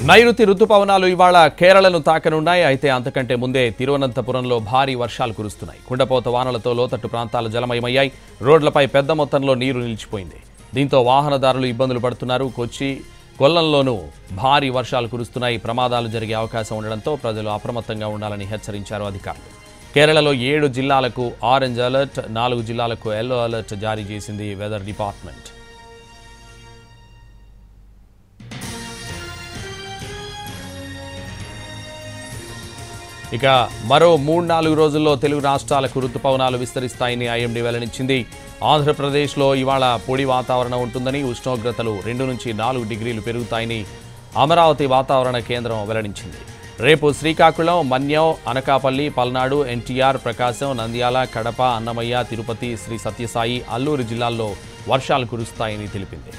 నైరుతి రుతుపవనాలు ఇవాళ కేరళను తాకనున్నాయి. అయితే అంతకంటే ముందే తిరువనంతపురంలో భారీ వర్షాలు కురుస్తున్నాయి. కుండపోత వానలతో లోతట్టు ప్రాంతాలు జలమయమయ్యాయి. రోడ్లపై పెద్ద మొత్తంలో నీరు నిలిచిపోయింది. దీంతో వాహనదారులు ఇబ్బందులు పడుతున్నారు. కొచ్చి, కొల్లంలోనూ భారీ వర్షాలు కురుస్తున్నాయి. ప్రమాదాలు జరిగే అవకాశం ఉండడంతో ప్రజలు అప్రమత్తంగా ఉండాలని హెచ్చరించారు అధికారులు. కేరళలో 7 జిల్లాలకు ఆరెంజ్ అలర్ట్, 4 జిల్లాలకు ఎల్లో అలర్ట్ జారీ చేసింది వెదర్ డిపార్ట్మెంట్. ఇక మరో 3-4 రోజుల్లో తెలుగు రాష్ట్రాలకు రుతుపవనాలు విస్తరిస్తాయని ఐఎండీ వెల్లడించింది. ఆంధ్రప్రదేశ్లో ఇవాళ పొడి వాతావరణం ఉంటుందని, ఉష్ణోగ్రతలు 2 నుంచి 4 డిగ్రీలు పెరుగుతాయని అమరావతి వాతావరణ కేంద్రం వెల్లడించింది. రేపు శ్రీకాకుళం, మన్యం, అనకాపల్లి, పల్నాడు, ఎన్టీఆర్, ప్రకాశం, నంద్యాల, కడప, అన్నమయ్య, తిరుపతి, శ్రీ సత్యసాయి, అల్లూరు జిల్లాల్లో వర్షాలు కురుస్తాయని తెలిపింది.